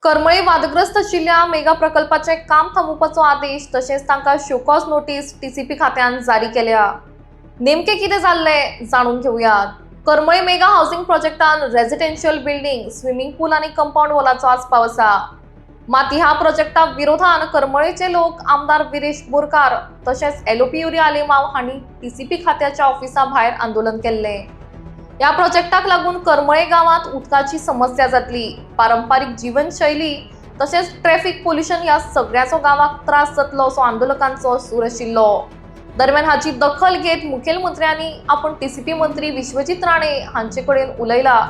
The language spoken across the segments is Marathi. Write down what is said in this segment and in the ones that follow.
करमळे वादग्रस्त आशिल्ल्या मेगा प्रकल्पाचे काम थांबोवपाचो आदेश तशेंच तांकां शोकॉज नोटीस टीसीपी खात्यान जारी केल्या। नेमके कितें जाल्ले जाणून घेवयात। करमळे mega housing प्रोजेक्टान residential building, swimming पूल आणि कंपाऊंड वॉलाचो आस्पाव आसा। मात ह्या प्रोजेक्टा विरोधान करमळेचे लोक आमदार विरेश बोरकार तशेंच एलओपी युरिया आलेमाव हांणी टीसीपी खात्याच्या ऑफिसा भायर आंदोलन केल्ले। या प्रोजेक्टाक लागून करमळे गावात उदकाची समस्या जातली, पारंपारिक जीवनशैली तसेच ट्रॅफिक पोल्युशन या सगळ्याचो गावाक त्रास जातलो असो आंदोलकांचो सूर आशिल्लो। दरम्यान हाची दखल घेत मुखेलमंत्र्यांनी आपण टीसीपी मंत्री विश्वजीत राणे हांचे कडेन उलयला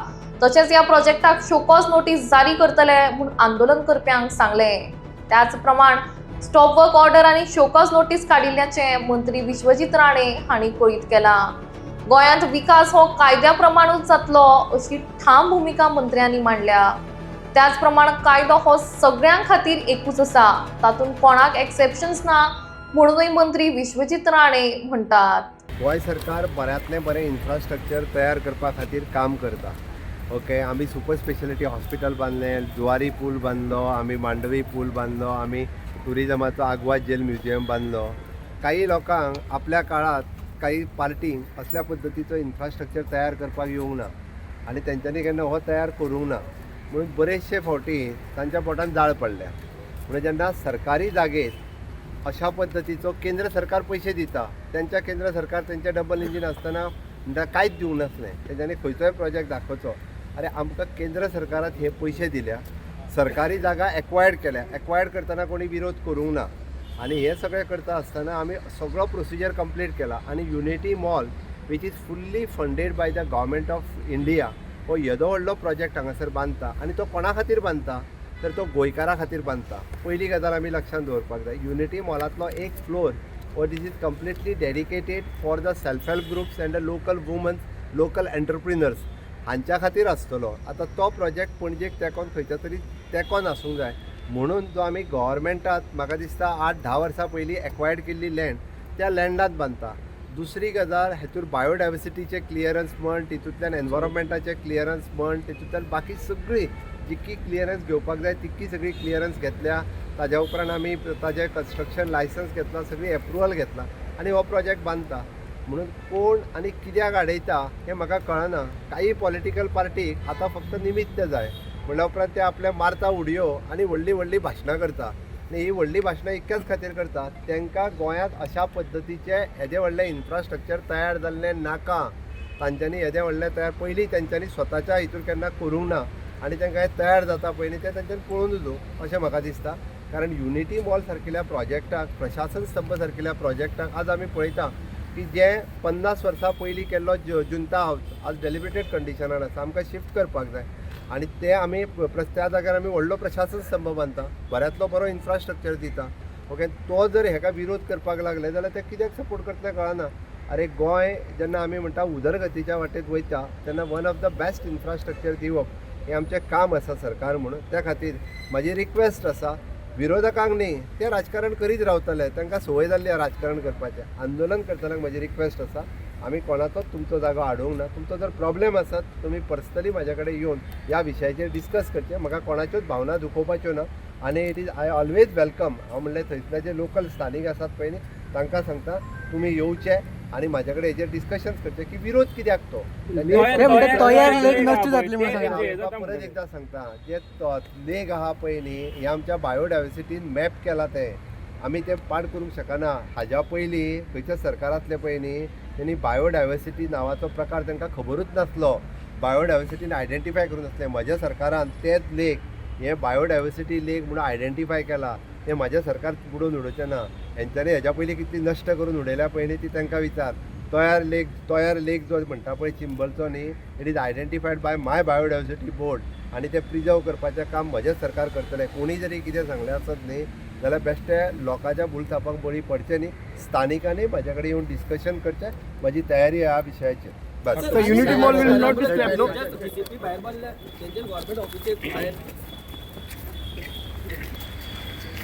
तसेच या प्रोजेक्टाक शोकॉज नोटीस जारी करतले म्हूण आंदोलन करप्यांक सांगले। त्याच प्रमाण स्टॉप वर्क ऑर्डर आणि शोकॉज नोटीस काडिल्ल्याचे मंत्री विश्वजीत राणे हांणी कळीत केला। गोंयांत विकास हो कायद्या प्रमाणूच जातलो अशी ठाम भूमिका मंत्र्यांनी मांडल्या। त्याच प्रमाण कायदो हो सगळ्यां खातीर एकूच आसा, तातूंत कोणाक एक्सेप्शन्स ना म्हणूनय मंत्री विश्वजीत राणे म्हणटात। गोंय सरकार बऱ्यांतलें बरें इन्फ्रास्ट्रक्चर तयार करपा खातीर काम करता। ओके, आमी सुपर स्पेशलिटी हॉस्पिटल बांदलें, जुवारी पूल बांदलो, आमी मांडवी पूल बांदलो, आमी टुरिजमाचो आग्वाद जेल म्युजियम बांदलो। काही लोकांक आपल्या काळात काही पार्टींक असल्या पद्दतीचो इन्फ्रास्ट्रक्चर तयार करपाक येवंक ना आनी तेंच्यांनी केन्ना हो तयार करूंक ना म्हणून बरेचशे फावटी तांच्या पोटान जाळ पडल्या। म्हणून जेन्ना सरकारी जागेत अशा पद्दतीचो केंद्र सरकार पयशे दिता, तेंच्या केंद्र सरकार तेंचे डबल इंजीन आसतना कांयच दिवंक नासलें, तेंच्यांनी खंयचोय प्रोजेक्ट दाखोवचो, अरे आमकां केंद्र सरकारात हे पयशे दिल्या, सरकारी जागा एक्वायर्ड केल्या, एक्वायर्ड करतना कोणी विरोध करूंक ना आणि हे सगळें करता आसतना आमी सगळो प्रोसिजर कंप्लीट केला आणि unity mall which is fully funded by the government of India हो येदो व्हडलो प्रोजेक्ट हांगासर बांदता आणि तो कोणा खातीर बांदता तर तो गोंयकारां खातीर बांदता। पयली गजाल आमी लक्षांत दवरपाक जाय, युनिटी मॉलांतलो एक फ्लोर हो this is completely dedicated for the self help groups and the local womens, local entrepreneurs हांच्या खातीर आसतलो। आतां तो प्रोजेक्ट पणजेक तेकोन खंयच्या तरी तेकोन आसूंक जाय म्हणून जो आमी गव्हर्मेंटात म्हाका दिसता 8-10 वर्सां पयलीं एक्वायर्ड केल्ली लँड त्या लँडांत बांदता। दुसरी गजाल, हेतूर बायोडायवर्सिटीचे क्लियरन्स म्हण, तितूंतल्यान एनवायरमेंटाचे क्लियरन्स म्हण, तितूंतल्यान बाकी सगळी जितकी क्लियरन्स घेवपाक जाय तितकी सगळी क्लियरन्स घेतल्या। ताज्या उपरांत आमी ताजें कंस्ट्रक्शन लायसन्स घेतला, सगळी एप्रुवल घेतला आनी हो प्रोजेक्ट बांदता। म्हणून कोण आनी कित्याक आडयता हें म्हाका कळना। काही पॉलिटिकल पार्टीक आतां फक्त निमित्त जाय, म्हणल्या उपरांत ते आपल्या मारता उडयो आनी व्हडली व्हडली भाशणां करता आनी ही व्हडली भाशणां इतक्याच खातीर करतात तांकां गोंयांत अशा पद्दतीचे येदे व्हडले इन्फ्रास्ट्रक्चर तयार जाल्लें नाका। तांच्यांनी येदे व्हडलें तयार पयलीं तेंच्यांनी स्वताच्या हितूर केन्ना करूंक ना आनी तांकां हें तयार जाता पयलीं तें तेंच्यांनी पळोवन उजो अशें म्हाका दिसता। कारण युनिटी मॉल सारकिल्ल्या प्रोजेक्टाक, प्रशासन स्तंभ सारकिल्ल्या प्रोजेक्टाक आज आमी पळयता की जे 50 वर्सां पयलीं केल्लो जुंता हावस आज डेलिब्रेटेड कंडिशनान आसा, आमकां शिफ्ट करपाक जाय आणि ते आमी त्या जाग्यार आमी व्हडलो प्रशासन स्तंभ बांदता, बऱ्यांतलो बरो इन्फ्रास्ट्रक्चर दिता। ओके, तो जर हेका विरोध करपाक लागले जाल्यार ते कित्याक सपोर्ट करतले कळना। अरे गोंय जेन्ना आमी म्हणटा उदरगतीच्या वाटेक वयता तेन्ना one of the best infrastructure दिवप हें आमचें काम आसा सरकार म्हणून। त्या खातीर म्हाजी रिक्वेस्ट आसा, विरोधकांक न्ही, ते राजकारण करीत रावतले, तांकां संवय जाल्ली राजकारण करपाचें। आंदोलन करतल्यांक म्हाजी रिक्वेस्ट आसा, आमी कोणाचोच तुमचो जागो आडोवंक ना। तुमचो जर प्रॉब्लेम आसत तुमी पर्सनली म्हाजे कडेन येवन ह्या विशयाचेर डिस्कस करचें, म्हाका कोणाच्योच भावना दुखोवपाच्यो ना आनी it is I always welcome. हांव म्हणलें थंयसले जे लोकल स्थानीक आसात पळय न्ही तांकां सांगता तुमी येवचे आनी म्हाजे कडेन हेजेर डिस्कशन्स करचे की विरोध कित्याक तो परत एकदां सांगता, जे लेक आहा पळय न्ही हे आमच्या बायोडायवर्सिटीन मॅप केला ते आमी ते पाड करूंक शकना। हाज्या पयलीं खंयच्या सरकारांतले पळय न्ही तेणी बायोडायवर्सिटी नांवाचो प्रकार तांकां खबरूच नासलो, बायोडायवर्सिटीन आयडेंटिफाय करूंक नासलें। म्हज्या सरकारान तेच लेक हे बायोडायवर्सिटी लेक म्हणून आयडेंटिफाय केला, ते म्हाजें सरकार बुडोवन उडोवचें ना। हेंच्यांनी हेज्या पयलीं कितली नश्ट करून उडयल्या पळय न्ही ती तांकां विचार। तोयार लेक जो म्हणटा पळय चिंबलचो न्ही, it is identified by my biodiversity board आनी ते प्रिजर्व करपाचें काम म्हजें सरकार करतलें। कोणी जरी कितें सांगलें आसत न्ही जाल्यार बेश्टे लोकांच्या बुलसापाक बळी पडचें न्ही, स्थानिकांनी म्हाजे कडेन येवन डिस्कशन करचें, म्हजी तयारी ह्या विशयाचेर बस। Unity Mall will not be scrapped, no?